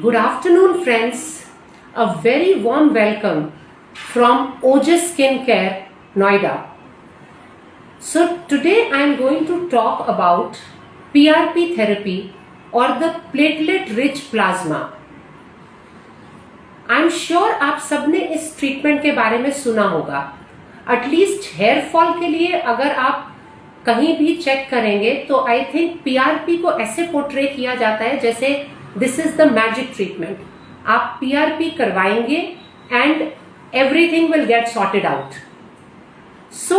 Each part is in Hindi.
Good afternoon, friends. A very warm welcome from Ojas Skincare, Noida. So, today I am going to talk about PRP therapy or the platelet rich plasma. I am sure आप सबने इस ट्रीटमेंट के बारे में सुना होगा. एटलीस्ट हेयर फॉल के लिए अगर आप कहीं भी चेक करेंगे तो आई थिंक पीआरपी को ऐसे पोर्ट्रे किया जाता है जैसे this is the magic treatment. आप पीआरपी करवाएंगे and everything will get sorted out. So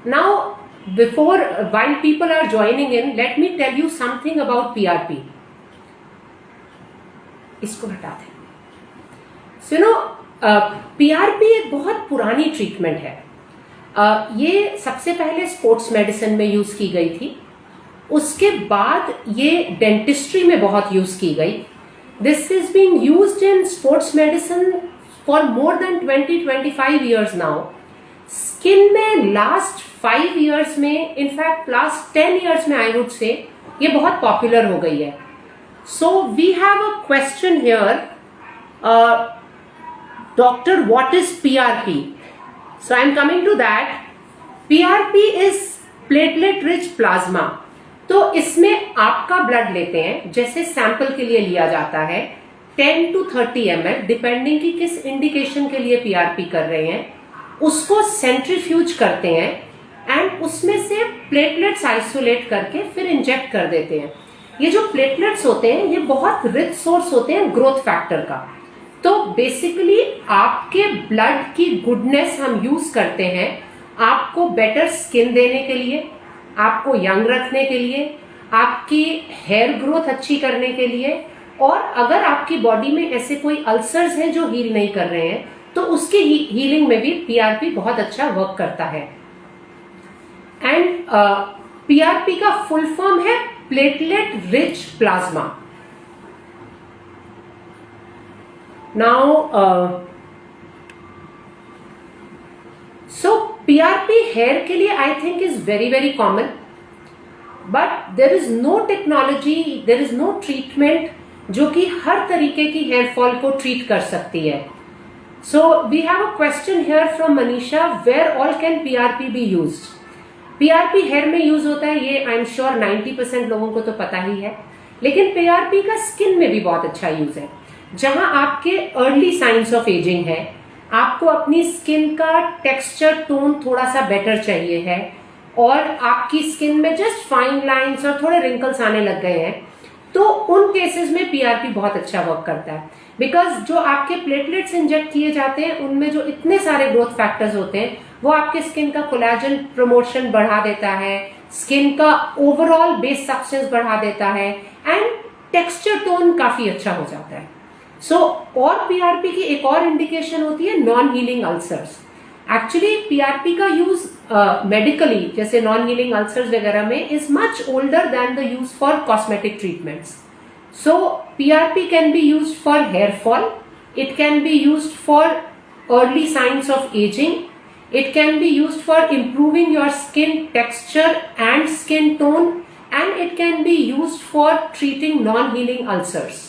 now before while people are joining in, let me tell you something about PRP. इसको हटा दें. सुनो, पीआरपी एक बहुत पुरानी ट्रीटमेंट है. ये सबसे पहले स्पोर्ट्स मेडिसिन में यूज की गई थी. उसके बाद ये डेंटिस्ट्री में बहुत यूज की गई. This is being used in sports medicine for more than 20-25 years now. Skin में लास्ट 5 ईयर्स में, इनफैक्ट लास्ट 10 ईयर्स में आई वुड से ये बहुत पॉपुलर हो गई है. So we have a question here, doctor, what is PRP? So I am coming to that. PRP is platelet rich plasma. तो इसमें आपका ब्लड लेते हैं, जैसे सैंपल के लिए लिया जाता है 10 to 30 ml, डिपेंडिंग कि किस इंडिकेशन के लिए PRP कर रहे हैं. उसको सेंट्रीफ्यूज करते हैं एंड उसमें से प्लेटलेट्स आइसोलेट करके फिर इंजेक्ट कर देते हैं. ये जो प्लेटलेट्स होते हैं ये बहुत रिच सोर्स होते हैं ग्रोथ फैक्टर का. तो बेसिकली आपके ब्लड की गुडनेस हम यूज करते हैं आपको बेटर स्किन देने के लिए, आपको यंग रखने के लिए, आपकी हेयर ग्रोथ अच्छी करने के लिए, और अगर आपकी बॉडी में ऐसे कोई अल्सर्स हैं जो हील नहीं कर रहे हैं तो उसकी हीलिंग में भी पीआरपी बहुत अच्छा वर्क करता है. एंड पीआरपी का फुल फॉर्म है platelet rich plasma. Now, so PRP hair के लिए I think is very common, but there is no technology, there is no treatment जो कि हर तरीके की हेयर फॉल को ट्रीट कर सकती है. So we have a question here from Manisha, where all can PRP be used? PRP hair में यूज होता है, ये आई एम श्योर 90% लोगों को तो पता ही है. लेकिन पीआरपी का स्किन में भी बहुत अच्छा यूज है. जहां आपके अर्ली साइंस ऑफ एजिंग है, आपको अपनी स्किन का टेक्सचर टोन थोड़ा सा बेटर चाहिए है, और आपकी स्किन में जस्ट फाइन लाइंस और थोड़े रिंकल्स आने लग गए हैं, तो उन केसेस में पीआरपी बहुत अच्छा वर्क करता है. बिकॉज जो आपके प्लेटलेट्स इंजेक्ट किए जाते हैं उनमें जो इतने सारे ग्रोथ फैक्टर्स होते हैं वो आपके स्किन का कोलेजन प्रमोशन बढ़ा देता है, स्किन का ओवरऑल बेस सब्सटेंस बढ़ा देता है, एंड टेक्सचर टोन काफी अच्छा हो जाता है. सो और पीआरपी की एक और इंडिकेशन होती है non healing ulcers. Actually PRP का यूज मेडिकली जैसे नॉन हीलिंग अल्सर्स वगैरह में is much older than the use for cosmetic treatments. So PRP can be used for hair fall, it can be used for early signs of aging, it can be used for improving your skin texture and skin tone, and it can be used for treating non-healing ulcers.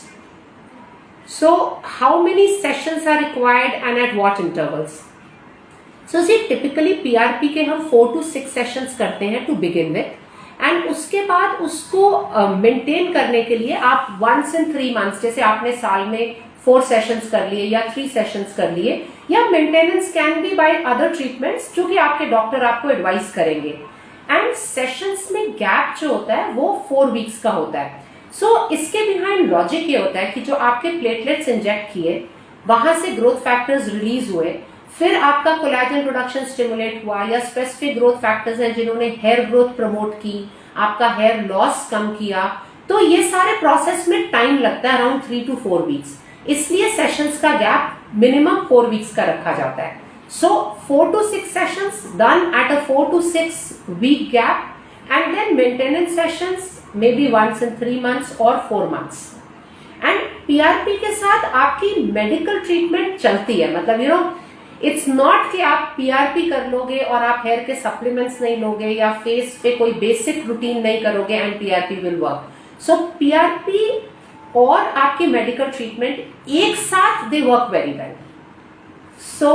So how many sessions are required and at what intervals? So see, typically PRP के हम 4 to 6 sessions करते हैं to begin with. एंड उसके बाद उसको मेंटेन करने के लिए आप 1 in 3 months, जैसे आपने साल में 4 सेशंस कर लिए या 3 सेशंस कर लिए, या maintenance can be by other treatments जो कि आपके डॉक्टर आपको एडवाइस करेंगे. एंड सेशंस में गैप जो होता है वो 4 वीक्स का होता है. सो इसके बिहाइंड लॉजिक ये होता है कि जो आपके प्लेटलेट्स इंजेक्ट किए, वहां से ग्रोथ फैक्टर्स रिलीज हुए, फिर आपका कोलेजन प्रोडक्शन स्टिमुलेट हुआ, या स्पेसिफिक ग्रोथ फैक्टर्स हैं जिन्होंने हेयर ग्रोथ प्रमोट की, आपका हेयर लॉस कम किया, तो ये सारे प्रोसेस में टाइम लगता है अराउंड 3 to 4 वीक्स. इसलिए सेशंस का गैप मिनिमम 4 वीक्स का रखा जाता है. सो 4 to 6 sessions done at a 4 to 6 week gap, and then maintenance sessions maybe once in 3 months or 4 months. And PRP के साथ आपकी मेडिकल ट्रीटमेंट चलती है. मतलब यू नो, इट्स नॉट कि आप पीआरपी कर लोगे और आप हेयर के सप्लीमेंट्स नहीं लोगे या फेस पे कोई बेसिक रूटीन नहीं करोगे and PRP will work. So PRP और आपकी मेडिकल ट्रीटमेंट एक साथ they work very well. So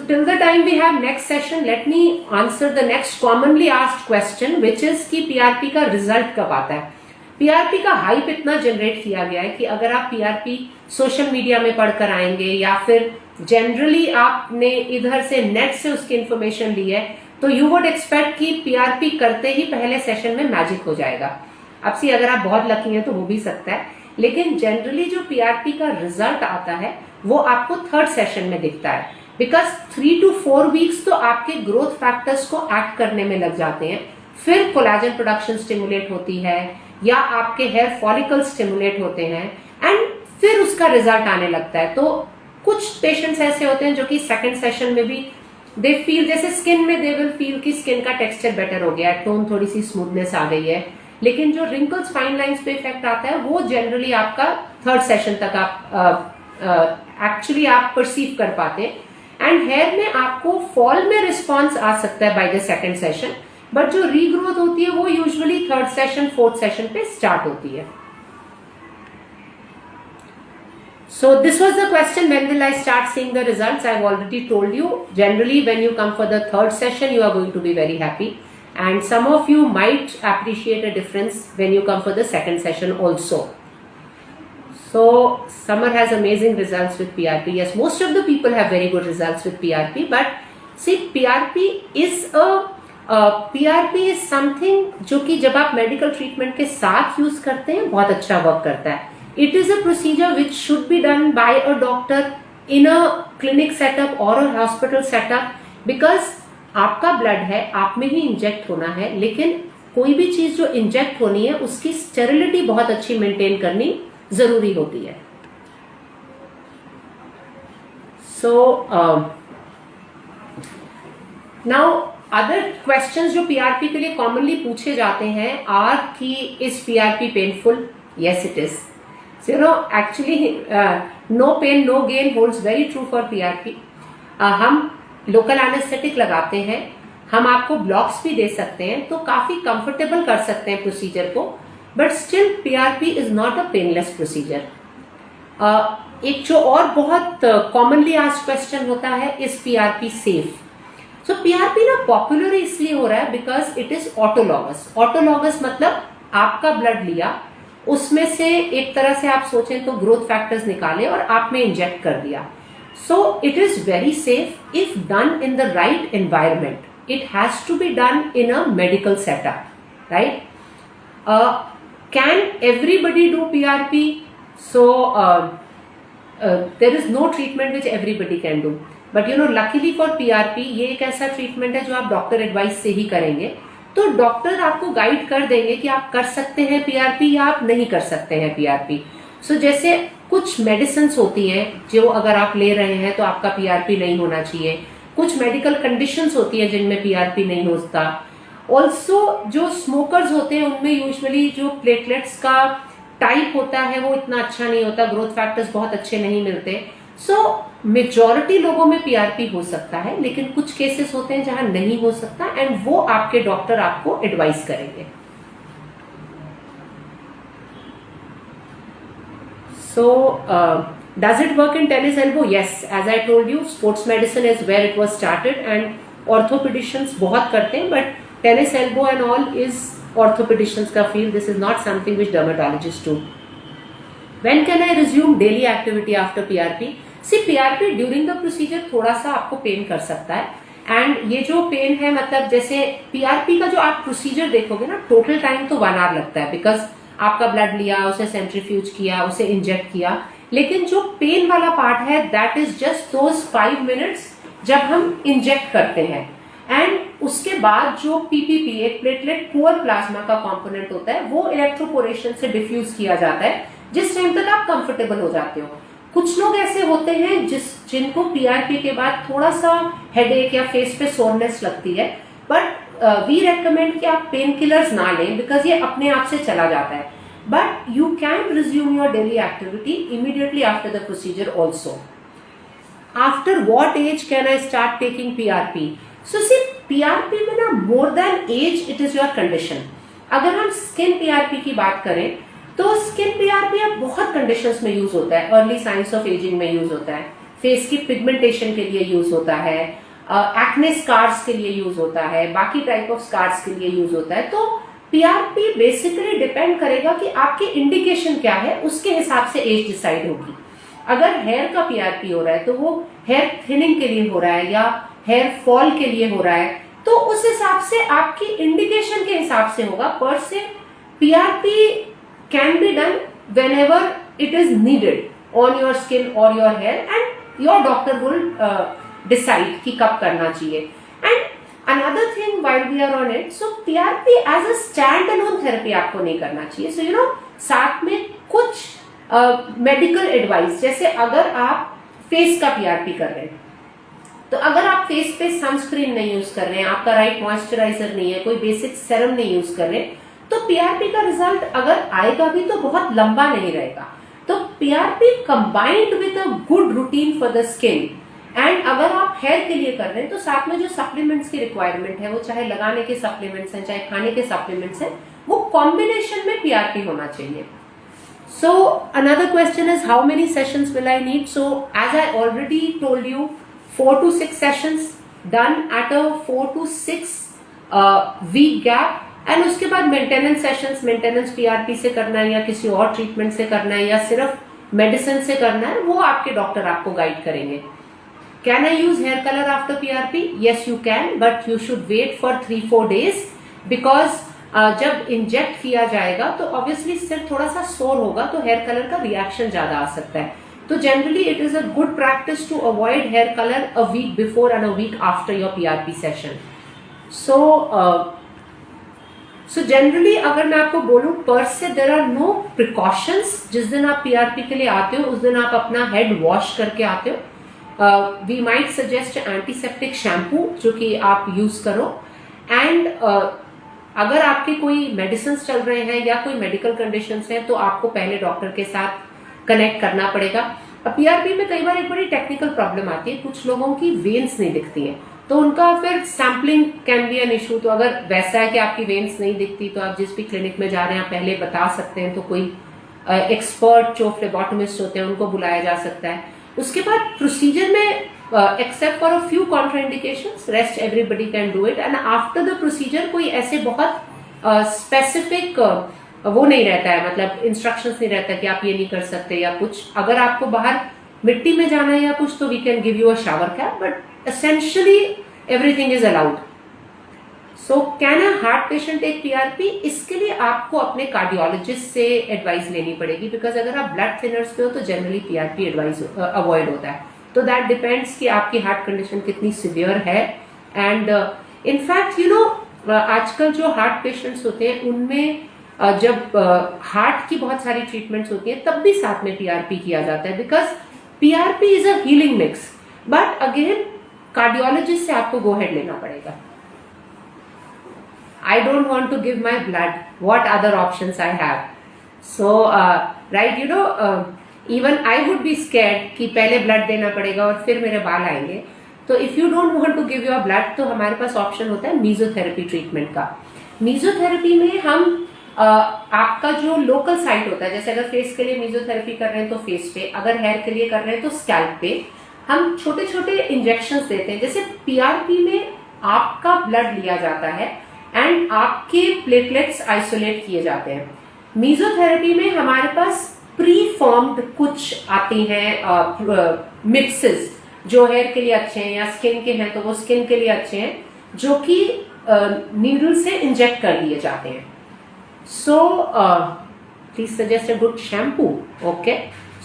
till the time we have next session, let me answer the next commonly asked question, which is कि PRP का रिजल्ट कब आता है. PRP का हाइप इतना जनरेट किया गया है कि अगर आप PRP सोशल मीडिया में पढ़कर आएंगे या फिर जनरली आपने इधर से नेट से उसकी इंफॉर्मेशन ली है, तो यू वुड एक्सपेक्ट कि PRP करते ही पहले सेशन में मैजिक हो जाएगा. अब सी अगर आप बहुत लकी हैं तो हो भी सकता है, लेकिन जनरली जो PRP का रिजल्ट आता है वो आपको थर्ड सेशन में दिखता है. बिकॉज 3 to 4 वीक्स तो आपके ग्रोथ फैक्टर्स को एक्ट करने में लग जाते हैं. फिर कोलाजन प्रोडक्शन स्टिमुलेट होती है या आपके हेयर फॉलिकल स्टिमुलेट होते हैं एंड फिर उसका रिजल्ट आने लगता है. तो कुछ पेशेंट्स ऐसे होते हैं जो कि सेकंड सेशन में भी दे फील, जैसे स्किन में दे विल फील कि स्किन का टेक्सचर बेटर हो गया है, टोन थोड़ी सी स्मूथनेस आ गई है, लेकिन जो रिंकल्स फाइन लाइंस पे इफेक्ट आता है वो जनरली आपका थर्ड सेशन तक आप एक्चुअली आप परसीव कर पाते हैं. एंड हेयर में आपको फॉल में रिस्पॉन्स आ सकता है by the second session, but जो रीग्रोथ होती है वो usually third session fourth session पे स्टार्ट होती है. So this was the question, when will I start seeing the results? I've already told you, generally when you come for the third session you are going to be very happy, and some of you might appreciate a difference when you come for the second session also. So Summer has amazing results with PRP. Yes, most of the people have very good results with PRP, but see PRP is something जो कि जब आप मेडिकल ट्रीटमेंट के साथ यूज करते हैं बहुत अच्छा वर्क करता है. It is a procedure which should be done by a doctor in a clinic setup or a hospital setup, because आपका ब्लड है, आप में ही इंजेक्ट होना है, लेकिन कोई भी चीज जो इंजेक्ट होनी है उसकी स्टेरिलिटी बहुत अच्छी मेंटेन करनी जरूरी होती है. सो नाउ अदर क्वेश्चंस जो PRP के लिए कॉमनली पूछे जाते हैं आर कि is PRP painful? Yes it is. You know, actually no pain no gain holds very true for PRP. हम लोकल एनेस्थेटिक लगाते हैं, हम आपको ब्लॉक्स भी दे सकते हैं, तो काफी कंफर्टेबल कर सकते हैं प्रोसीजर को, but still PRP is not a painless procedure. एक जो और बहुत कॉमनली आस्क्ड क्वेश्चन होता है, is PRP safe? So PRP ना पॉपुलर इसलिए हो रहा है because it is autologous. Autologous मतलब आपका ब्लड लिया, उसमें से एक तरह से आप सोचें तो ग्रोथ फैक्टर्स निकाले और आप में इंजेक्ट कर दिया. So it is very safe if done in the right environment. It has to be done in a medical setup, right? Can everybody do PRP? So there is no treatment which everybody can do, but you know luckily for PRP ये एक ऐसा ट्रीटमेंट है जो आप डॉक्टर एडवाइस से ही करेंगे. तो डॉक्टर आपको गाइड कर देंगे कि आप कर सकते हैं PRP या आप नहीं कर सकते हैं PRP. सो जैसे कुछ मेडिसिन होती हैं जो अगर आप ले रहे हैं तो आपका PRP नहीं होना चाहिए. कुछ मेडिकल कंडीशंस होती है जिनमें PRP नहीं होता. ऑल्सो जो स्मोकर्स होते हैं उनमें यूजुअली जो प्लेटलेट्स का टाइप होता है वो इतना अच्छा नहीं होता, ग्रोथ फैक्टर्स बहुत अच्छे नहीं मिलते. सो मेजॉरिटी लोगों में PRP हो सकता है, लेकिन कुछ केसेस होते हैं जहां नहीं हो सकता, एंड वो आपके डॉक्टर आपको एडवाइस करेंगे. So does it work in tennis elbow? Yes, as I told you, sports medicine is where it was started and orthopedicians बहुत करते हैं, but tennis elbow and all is orthopedicians का फील्ड. This is not something which dermatologist do. When can I resume daily activity after PRP? See, PRP during the procedure थोड़ा सा आपको पेन कर सकता है, एंड ये जो पेन है मतलब जैसे PRP का जो आप प्रोसीजर देखोगे ना, टोटल टाइम तो 1 आवर लगता है, बिकॉज आपका ब्लड लिया, उसे सेंट्रीफ्यूज किया, उसे इंजेक्ट किया, लेकिन जो पेन वाला पार्ट है that is just those 5 minutes जब हम इंजेक्ट करते हैं. एंड उसके बाद जो PPP एक प्लेटलेट पुअर प्लाज्मा का कंपोनेंट होता है वो इलेक्ट्रोपोरेशन से डिफ्यूज किया जाता है, जिस टाइम तक आप कंफर्टेबल हो जाते हो. कुछ लोग ऐसे होते हैं जिनको PRP के बाद थोड़ा सा हेडेक या फेस पे सोरनेस लगती है, बट वी रेकमेंड कि आप पेन किलर्स ना लें बिकॉज ये अपने आप से चला जाता है. But you can resume your daily activity immediately after the procedure also. After what age can I start taking PRP? So see PRP में ना more than as it is your condition. अगर हम स्किन पीआरपी की बात करें तो स्किन पीआरपी अब बहुत कंडीशंस में यूज होता है। अर्ली साइंस ऑफ एजिंग में यूज होता है, फेस की पिगमेंटेशन के लिए यूज होता है, एक्ने स्कार्स के लिए यूज होता है, बाकी टाइप ऑफ स्कार्स के लिए यूज होता है। तो पीआरपी बेसिकली डिपेंड करेगा कि आपकी इंडिकेशन क्या है, उसके हिसाब से एज डिसाइड होगी। अगर हेयर का पीआरपी हो रहा है तो वो हेयर थिनिंग के लिए हो रहा है या हेयर फॉल के लिए हो रहा है, तो उस हिसाब से आपकी इंडिकेशन के हिसाब से होगा। पर से PRP can be done whenever it is needed on your skin or your hair and your doctor will decide कि कब करना चाहिए। And another thing while we are on it, so PRP as a standalone therapy आपको नहीं करना चाहिए। So you know, साथ में कुछ मेडिकल एडवाइस, जैसे अगर आप फेस का पीआरपी कर रहे हैं तो अगर आप फेस पे सनस्क्रीन नहीं यूज कर रहे हैं, आपका राइट मॉइस्चराइजर नहीं है, कोई बेसिक सेरम नहीं यूज कर रहे, तो पीआरपी का रिजल्ट अगर आएगा भी तो बहुत लंबा नहीं रहेगा। तो PRP combined with a good routine for the skin, and अगर आप हेयर के लिए कर रहे हैं तो साथ में जो सप्लीमेंट्स की रिक्वायरमेंट है, वो चाहे लगाने के सप्लीमेंट्स हैं चाहे खाने के सप्लीमेंट्स हैं, वो कॉम्बिनेशन में पीआरपी होना चाहिए। So another question is how many sessions will I need? So as I already told you, 4 to 6 sessions done at a 4 to 6 week gap, and उसके बाद मेंटेनेंस सेशंस, मेंटेनेंस पीआरपी से करना है या किसी और ट्रीटमेंट से करना है या सिर्फ मेडिसिन से करना है, वो आपके डॉक्टर आपको गाइड करेंगे। Can I use hair colour after PRP? Yes you can, but you should wait for 3-4 days because जब इंजेक्ट किया जाएगा तो ऑब्वियसली सिर्फ थोड़ा सा सोर होगा, तो हेयर कलर का रिएक्शन ज्यादा आ सकता है। तो generally it is a good practice to avoid hair colour a week before and a week after your PRP session. So generally अगर मैं आपको बोलूं, पर से देयर आर नो प्रिकॉशंस। जिस दिन आप पीआरपी के लिए आते हो उस दिन आप अपना हेड वॉश करके आते हो। We might suggest antiseptic shampoo जो कि आप यूज करो, एंड अगर आपके कोई मेडिसिन चल रहे हैं या कोई मेडिकल कंडीशंस हैं तो आपको पहले डॉक्टर के साथ कनेक्ट करना पड़ेगा। अब पीआरपी में कई बार एक बड़ी टेक्निकल प्रॉब्लम आती है, कुछ लोगों की वेन्स नहीं दिखती है, तो उनका फिर sampling can be an issue. तो अगर वैसा है कि आपकी वेन्स नहीं दिखती तो आप जिस भी क्लिनिक में जा रहे हैं आप पहले बता सकते हैं, तो कोई एक्सपर्ट जो फ्लेबोटोमिस्ट होते हैं उनको बुलाया जा सकता है। उसके बाद प्रोसीजर में except for a few contraindications rest everybody can do it, and after the procedure कोई ऐसे बहुत स्पेसिफिक वो नहीं रहता है, मतलब इंस्ट्रक्शंस नहीं रहता कि आप ये नहीं कर सकते या कुछ। अगर आपको बाहर मिट्टी में जाना है या कुछ तो we can give you a shower cap, but essentially everything is allowed. So can a heart patient take PRP? इसके लिए आपको अपने कार्डियोलॉजिस्ट से एडवाइस लेनी पड़ेगी, बिकॉज अगर आप ब्लड थिनर्स पे हो तो जनरली पीआरपी एडवाइस अवॉइड होता है। तो दैट डिपेंड्स कि आपकी हार्ट कंडीशन कितनी सिवियर है। एंड इनफैक्ट यू नो, आजकल जो हार्ट पेशेंट्स होते हैं उनमें जब हार्ट की बहुत सारी ट्रीटमेंट्स होती हैं तब भी साथ में पीआरपी किया जाता है, because PRP is a healing mix. But again cardiologist से आपको गो हेड लेना पड़ेगा। I don't want to give my blood. What other options I have? So, right, you know, even I would be scared कि पहले blood देना पड़ेगा और फिर मेरे बाल आएंगे। तो if you don't want to give your blood, तो हमारे पास ऑप्शन होता है मीजोथेरेपी ट्रीटमेंट का। मीजोथेरेपी में हम आपका जो लोकल साइट होता है, जैसे अगर फेस के लिए मीजोथेरेपी कर रहे हैं तो फेस पे, अगर हेयर के लिए कर रहे हैं तो स्कैल्प पे हम छोटे छोटे इंजेक्शंस देते हैं। जैसे पीआरपी में आपका ब्लड लिया जाता है एंड आपके प्लेटलेट्स आइसोलेट किए जाते हैं। मीजोथेरेपी में हमारे पास प्री फॉर्म्ड कुछ आती हैं मिक्सेस जो हेयर के लिए अच्छे हैं या स्किन के हैं तो वो स्किन के लिए अच्छे हैं, जो कि नीडल से इंजेक्ट कर दिए जाते हैं। So please suggest a good shampoo. Okay,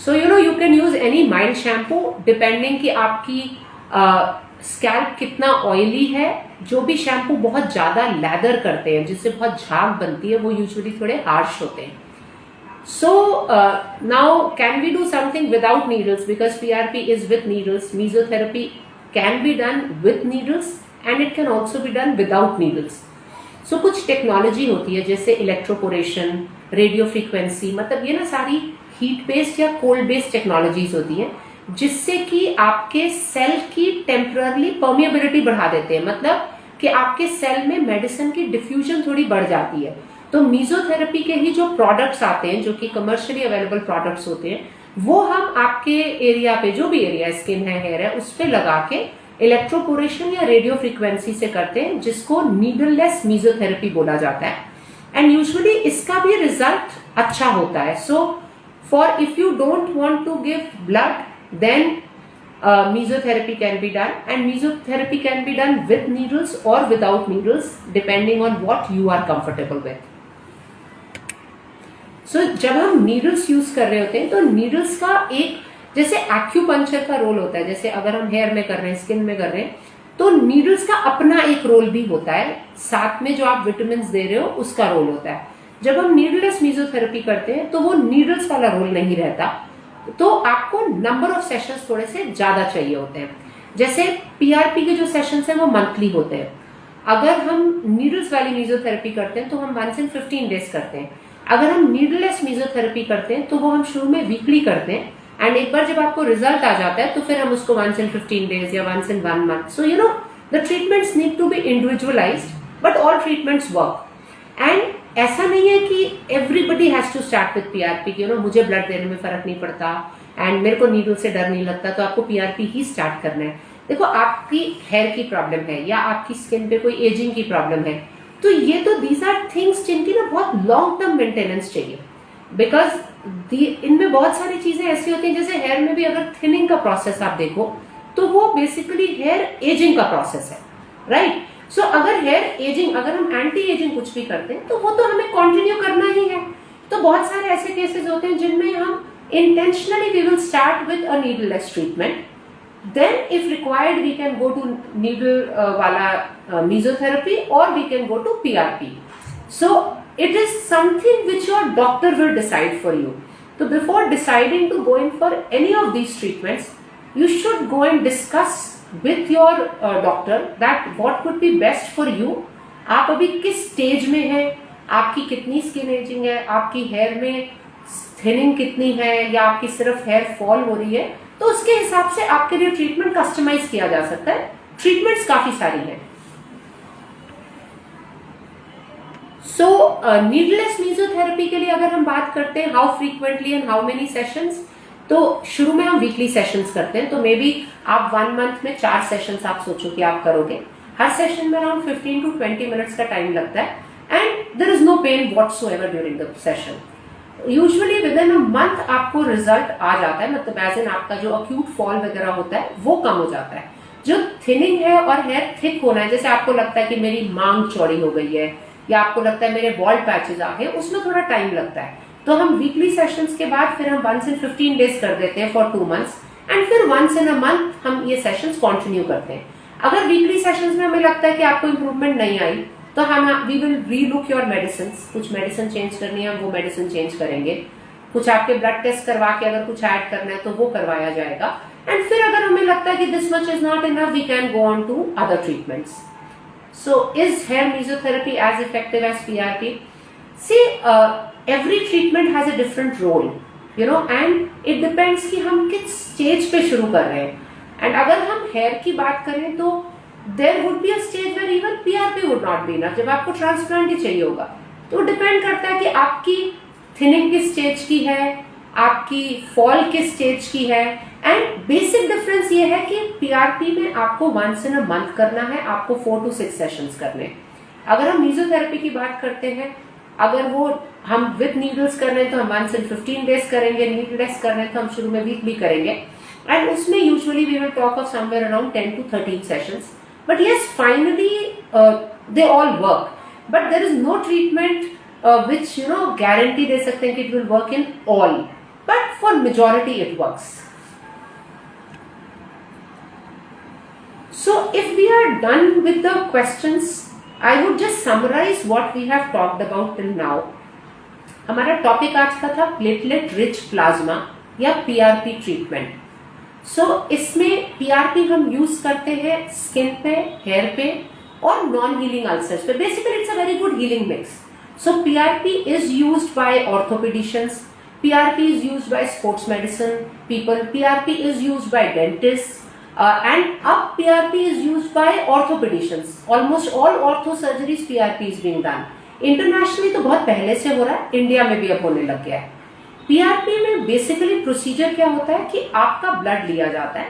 so you no you can use any mild shampoo depending कि आपकी स्कैल्प कितना ऑयली है। जो भी शैम्पू बहुत ज्यादा लैदर करते हैं जिससे बहुत झाग बनती है वो यूजुअली थोड़े हार्श होते हैं। So now can we do something without needles, because PRP is with needles. Mesotherapy can be done with needles and it can also be done without needles. So कुछ टेक्नोलॉजी होती है जैसे इलेक्ट्रोपोरेशन, रेडियो फ्रीक्वेंसी, मतलब ये ना सारी हीट बेस्ड या कोल्ड बेस्ड टेक्नोलॉजीज होती हैं जिससे कि आपके सेल की टेम्पररी परमिएबिलिटी बढ़ा देते हैं, मतलब कि आपके सेल में मेडिसिन की डिफ्यूजन थोड़ी बढ़ जाती है। तो मीजोथेरेपी के ही जो प्रोडक्ट्स आते हैं, जो कि कमर्शियली अवेलेबल प्रोडक्ट्स होते हैं, वो हम आपके एरिया पे, जो भी एरिया स्किन है, हेयर है, उस पे लगा के इलेक्ट्रोपोरेशन या रेडियो फ्रीक्वेंसी से करते हैं, जिसको नीडललेस मीजोथेरेपी बोला जाता है। एंड यूजुअली इसका भी रिजल्ट अच्छा होता है। So for if you don't want to give blood, then mesotherapy can be done, and mesotherapy can be done with needles or without needles depending on what you are comfortable with. So जब हम needles यूज कर रहे होते हैं तो needles का एक जैसे एक्यूपंक्चर का रोल होता है, जैसे अगर हम हेयर में कर रहे हैं, स्किन में कर रहे हैं, तो नीडल्स का अपना एक रोल भी होता है, साथ में जो आप विटामिन दे रहे हो उसका रोल होता है। जब हम नीडललेस मेसोथेरेपी करते हैं तो वो नीडल्स वाला रोल नहीं रहता, तो आपको नंबर ऑफ सेशंस थोड़े से ज्यादा चाहिए होते हैं। जैसे पीआरपी के जो सेशंस हैं वो मंथली होते हैं। अगर हम नीडल्स वाली मेसोथेरेपी करते हैं तो हम 1 in 15 डेज करते हैं। अगर हम नीडललेस मेसोथेरेपी करते हैं तो वो हम शुरू में वीकली करते हैं, एंड एक बार जब आपको रिजल्ट आ जाता है तो फिर हम उसको 1 in 15 डेज या 1 in 1 month। So you know the treatments need to be individualised, but all treatments work. And ऐसा नहीं है कि everybody has to start with PRP, you know मुझे ब्लड देने में फर्क नहीं पड़ता एंड मेरे को नीडल से डर नहीं लगता तो आपको पीआरपी ही स्टार्ट करना है। देखो, आपकी हेयर की प्रॉब्लम है या आपकी स्किन पे कोई एजिंग की प्रॉब्लम है, तो ये तो दीज आर थिंग्स जिनकी ना बहुत लॉन्ग टर्म मेंटेनेंस चाहिए, बिकॉज इनमें बहुत सारी चीजें ऐसी होती हैं, जैसे हेयर में भी अगर थिनिंग का प्रोसेस आप देखो तो वो बेसिकली हेयर एजिंग का प्रोसेस है, राइट। सो अगर हेयर एजिंग, अगर हम एंटी एजिंग कुछ भी करते हैं तो वो तो हमें कंटिन्यू करना ही है। तो बहुत सारे ऐसे केसेस होते हैं जिनमें हम intentionally we will start with a needleless treatment, then if required we can go to needle wala mesotherapy, or we can go to PRP. So it is something which your doctor will decide for you. So before deciding to go in for any of these treatments, you should go and discuss with your doctor that what would be best for you. आप अभी किस स्टेज में हैं, आपकी कितनी स्किन एजिंग है, आपकी हेयर में थिनिंग कितनी है, या आपकी सिर्फ हेयर फॉल हो रही है, तो उसके हिसाब से आपके लिए ट्रीटमेंट कस्टमाइज किया जा सकता है। ट्रीटमेंट्स काफी सारी हैं। सो नीडलेस मेसोथेरेपी के लिए अगर हम बात करते हैं how frequently and how many sessions, तो शुरू में हम वीकली सेशंस करते हैं। तो मे बी आप 1 month में 4 सेशंस आप सोचो कि आप करोगे। हर सेशन में अराउंड 15 to 20 मिनट्स का टाइम लगता है, and there is no pain whatsoever during the session. Usually within a month आपको रिजल्ट आ जाता है, मतलब एज इन आपका जो अक्यूट फॉल वगैरह होता है वो कम हो जाता है। जो थिनिंग है और हेयर थिक होना है, जैसे आपको लगता है कि मेरी मांग चौड़ी हो गई है या आपको लगता है मेरे बॉल्ड पैचेस आ गए, उसमें थोड़ा टाइम लगता है। तो हम वीकली सेशंस के बाद फिर हम 1 in 15 डेज कर देते हैं फॉर 2 months, एंड फिर 1 in a month हम ये सेशंस कंटिन्यू करते हैं। अगर वीकली सेशंस में हमें लगता है कि आपको इंप्रूवमेंट नहीं आई, तो हम we will relook your medicine. कुछ मेडिसिन चेंज करनी है वो मेडिसिन चेंज करेंगे, कुछ आपके ब्लड टेस्ट करवा के अगर कुछ ऐड करना है तो वो करवाया जाएगा, एंड फिर अगर हमें लगता है कि this much is not enough, we can go on to other treatments. So is hair mesotherapy as effective as PRP? See every treatment has a different role, you know, and it depends कि हम किस स्टेज पे शुरू कर रहे हैं। एंड अगर हम हेयर की बात करें तो there would be a stage where even PRP would not be enough, जब आपको ट्रांसप्लांट ही चाहिए होगा। तो डिपेंड करता है कि आपकी थिनिंग किस स्टेज की है, आपकी फॉल किस स्टेज की है, एंड बेसिक डिफरेंस ये है कि पीआरपी में आपको 1 in a month करना है, आपको 4 to 6 सेशंस करने। अगर हम मेसोथेरेपी की बात करते हैं, अगर वो हम विद नीडल्स कर रहे हैं तो हम 1 in 15 डेज करेंगे, नीडलेस कर रहे हैं तो हम शुरू में वीकली करेंगे, एंड उसमें usually we will talk of somewhere around 10 to 13 sessions. But yes, finally, they all work. But there is no treatment which, you know, guarantee दे सकते हैं कि it will work in all. But for majority, it works. So, if we are done with the questions, I would just summarize what we have talked about till now. हमारा टॉपिक आज का था प्लेटलेट रिच प्लाज्मा या पीआरपी ट्रीटमेंट। सो इसमें पीआरपी हम यूज करते हैं स्किन पे, हेयर पे और नॉन हीलिंग अल्सर्स पे। Basically it's a very good healing mix. So PRP is used by orthopedicians, PRP is used by sports medicine people, PRP is used by dentist, and अब PRP is used by orthopedicians. Almost all ortho surgeries PRP is being done. Internationally तो बहुत पहले से हो रहा है, इंडिया में भी अब होने लग गया है। पीआरपी में बेसिकली प्रोसीजर क्या होता है कि आपका ब्लड लिया जाता है,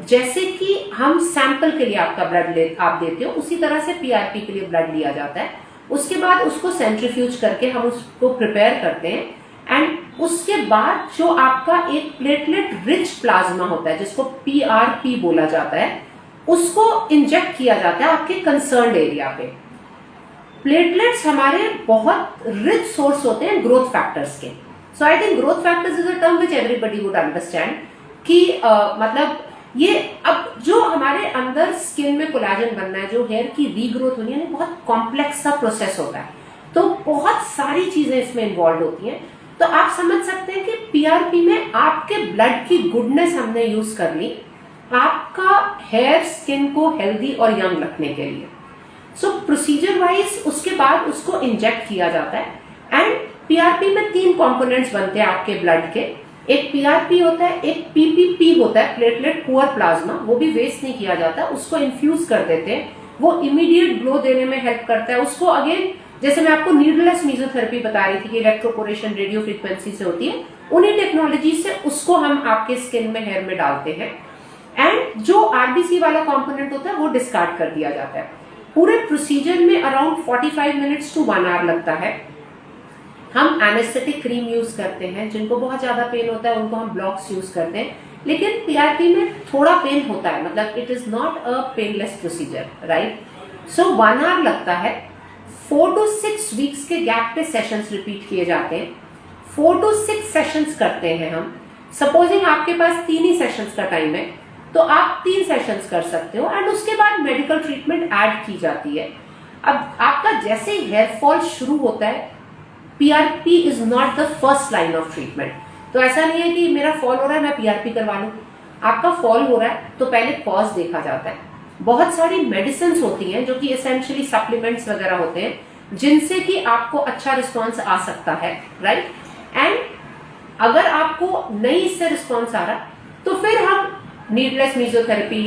जैसे कि हम सैंपल के लिए आपका ब्लड आप देते हो, उसी तरह से पीआरपी के लिए ब्लड लिया जाता है। उसके बाद उसको सेंट्रीफ्यूज करके हम उसको प्रिपेयर करते हैं, एंड उसके बाद जो आपका एक प्लेटलेट रिच प्लाज्मा होता है जिसको पीआरपी बोला जाता है, उसको इंजेक्ट किया जाता है आपके कंसर्न्ड एरिया पे। प्लेटलेट्स हमारे बहुत रिच सोर्स होते हैं ग्रोथ फैक्टर्स के। So I think growth factors is a term which everybody would understand कि मतलब ये अब जो हमारे अंदर स्किन में कोलाजन बनना है, जो हेयर की रीग्रोथ होनी है, बहुत कॉम्प्लेक्स सा प्रोसेस होता है, तो बहुत सारी चीजें इसमें इन्वॉल्व होती हैं। तो आप समझ सकते हैं कि पीआरपी में आपके ब्लड की गुडनेस हमने यूज कर ली आपका हेयर स्किन को हेल्दी और यंग रखने के लिए। सो प्रोसीजर वाइज उसके बाद उसको इंजेक्ट किया जाता है, एंड पीआरपी में 3 कंपोनेंट्स बनते हैं आपके ब्लड के। एक पीआरपी होता है, एक पीपीपी होता है, प्लेटलेट पुअर प्लाज्मा, वो भी वेस्ट नहीं किया जाता, उसको इन्फ्यूज कर देते हैं, वो इमीडिएट ग्लो देने में हेल्प करता है। उसको अगेन जैसे मैं आपको नीडलेस मेसोथेरेपी बता रही थी कि इलेक्ट्रोपोरेशन रेडियो फ्रीक्वेंसी से होती है, उन्हीं टेक्नोलॉजी से उसको हम आपके स्किन में हेयर में डालते हैं, एंड जो आरबीसी वाला कंपोनेंट होता है वो डिस्कार्ड कर दिया जाता है। पूरे प्रोसीजर में अराउंड 45 मिनट्स टू 1 आवर लगता है। हम एनेस्थेटिक क्रीम यूज करते हैं, जिनको बहुत ज्यादा पेन होता है उनको हम ब्लॉक्स यूज करते हैं, लेकिन पीआरपी में थोड़ा पेन होता है, मतलब it is not a painless procedure, right. So 1 hour लगता है। 4 to 6 वीक्स के गैप पे सेशंस रिपीट किए जाते हैं। 4 to 6 सेशंस करते हैं हम। सपोजिंग आपके पास 3 ही सेशंस का टाइम है तो आप 3 सेशंस कर सकते हो, एंड उसके बाद मेडिकल ट्रीटमेंट ऐड की जाती है। अब आपका जैसे ही हेयर फॉल शुरू होता है, PRP is not the first line of treatment. तो ऐसा नहीं है कि मेरा फॉल हो रहा है मैं पीआरपी करवा लूं। आपका फॉल हो रहा है तो पहले कॉज देखा जाता है। बहुत सारी मेडिसिन होती हैं जो कि एसेंशियली सप्लीमेंट्स वगैरह होते हैं, जिनसे कि आपको अच्छा रिस्पॉन्स आ सकता है, राइट। एंड अगर आपको नहीं इससे रिस्पॉन्स आ रहा तो फिर हम नीडलेस मेसोथेरेपी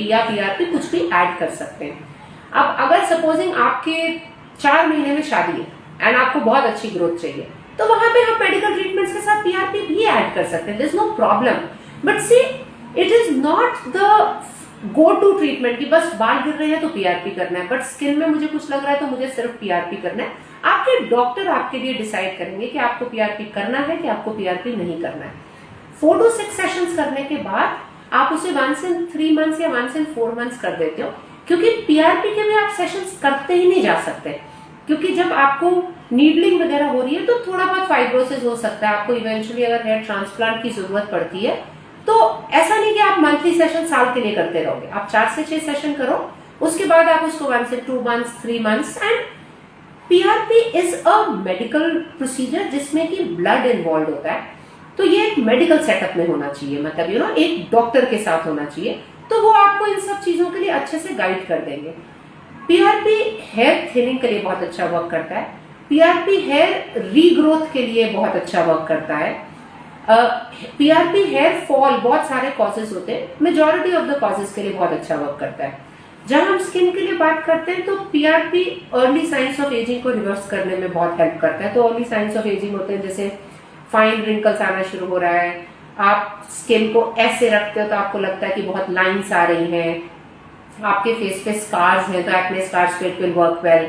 या पीआरपी कुछ भी ऐड कर सकते हैं। अब अगर सपोजिंग आपके 4 महीने में शादी है एंड आपको बहुत अच्छी ग्रोथ चाहिए, तो वहां पे हम मेडिकल ट्रीटमेंट्स के साथ पीआरपी भी ऐड कर सकते हैं, there is no problem. But see, it is not the go to treatment कि बस बाल गिर रहे हैं तो पीआरपी करना है, बट स्किन में मुझे कुछ लग रहा है तो मुझे सिर्फ पीआरपी करना है। आपके डॉक्टर आपके लिए डिसाइड करेंगे कि आपको पीआरपी करना है कि आपको पीआरपी नहीं करना है। 4 to 6 सेशंस करने के बाद आप उसे 1 in 3 months या 1 in 4 months कर देते हो, क्योंकि पीआरपी के भी आप सेशंस करते ही नहीं जा सकते, क्योंकि जब आपको नीडलिंग वगैरह हो रही है तो थोड़ा बहुत फाइब्रोसिस हो सकता है, आपको इवेंचुअली अगर हेयर ट्रांसप्लांट की जरूरत पड़ती है, तो ऐसा नहीं कि आप मंथली सेशन साल के लिए करते रहोगे। आप 4 से 6 सेशन करो, उसके बाद आप उसको 1 से 2 months 3 months। And PRP is a medical procedure जिसमें कि ब्लड इन्वॉल्व होता है, तो ये एक मेडिकल सेटअप में होना चाहिए, मतलब एक डॉक्टर के साथ होना चाहिए, तो वो आपको इन सब चीजों के लिए अच्छे से गाइड कर देंगे। पीआरपी हेयर थिनिंग के लिए बहुत अच्छा वर्क करता है। पीआरपी हेयर रीग्रोथ के लिए बहुत अच्छा वर्क करता है। पीआरपी हेयर फॉल बहुत सारे कॉजेज होते हैं, मेजॉरिटी ऑफ द कॉजेज के लिए बहुत अच्छा वर्क करता है। जब हम स्किन के लिए बात करते हैं तो PRP early signs of ageing को रिवर्स करने में बहुत हेल्प करता है। तो अर्ली साइंस ऑफ एजिंग होते हैं जैसे फाइन रिंकल्स आना शुरू हो रहा है, आप स्किन को ऐसे रखते हो तो आपको लगता है कि बहुत लाइंस आ रही हैं, आपके फेस पे स्कार्स हैं तो एक्ने स्कार्स पे इट विल वर्क वेल,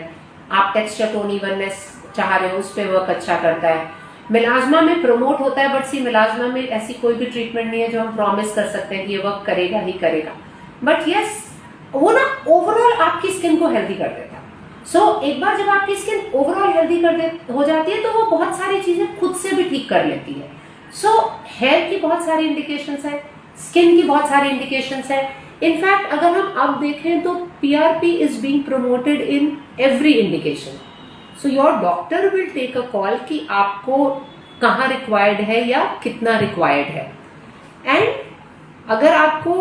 आप टेक्सचर टोन इवननेस चाह रहे हो उस पे वर्क अच्छा करता है। मिलाजमा में प्रमोट होता है, बट सी मिलाजमा में ऐसी कोई भी ट्रीटमेंट नहीं है जो हम प्रॉमिस कर सकते हैं कि ये वर्क करेगा ही करेगा, बट यस वो ना ओवरऑल आपकी स्किन को हेल्दी कर देता है। सो एक बार जब आपकी स्किन ओवरऑल हेल्दी हो जाती है तो वो बहुत सारी चीजें खुद से भी ठीक कर लेती है। सो हेयर की बहुत सारी इंडिकेशंस है, स्किन की बहुत सारी इंडिकेशंस है। इनफैक्ट अगर हम अब देखें तो PRP is being promoted in every indication. So your doctor will take a call कि आपको कहाँ रिक्वायर्ड है या कितना रिक्वायर्ड है। एंड अगर आपको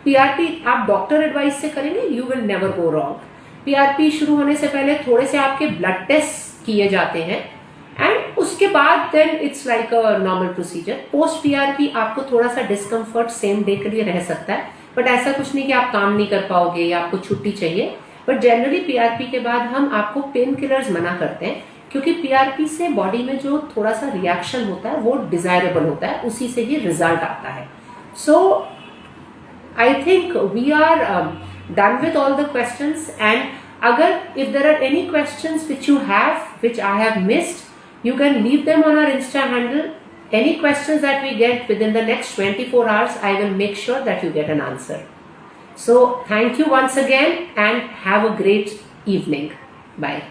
पीआरपी आप डॉक्टर एडवाइस से करेंगे, you will never go wrong. PRP शुरू होने से पहले थोड़े से आपके ब्लड टेस्ट किए जाते हैं, एंड उसके बाद then it's like a normal procedure. Post PRP आपको थोड़ा सा डिस्कम्फर्ट सेम डे के लिए रह सकता है, बट ऐसा कुछ नहीं कि आप काम नहीं कर पाओगे या आपको छुट्टी चाहिए। बट जनरली पीआरपी के बाद हम आपको पेन किलर्स मना करते हैं, क्योंकि पीआरपी से बॉडी में जो थोड़ा सा रिएक्शन होता है वो डिजायरेबल होता है, उसी से ही रिजल्ट आता है. सो I think we are done with all the questions, and agar if there are any questions which you have which I have missed, you can leave them on our Insta handle. Any questions that we get within the next 24 hours, I will make sure that you get an answer. So thank you once again and have a great evening. Bye.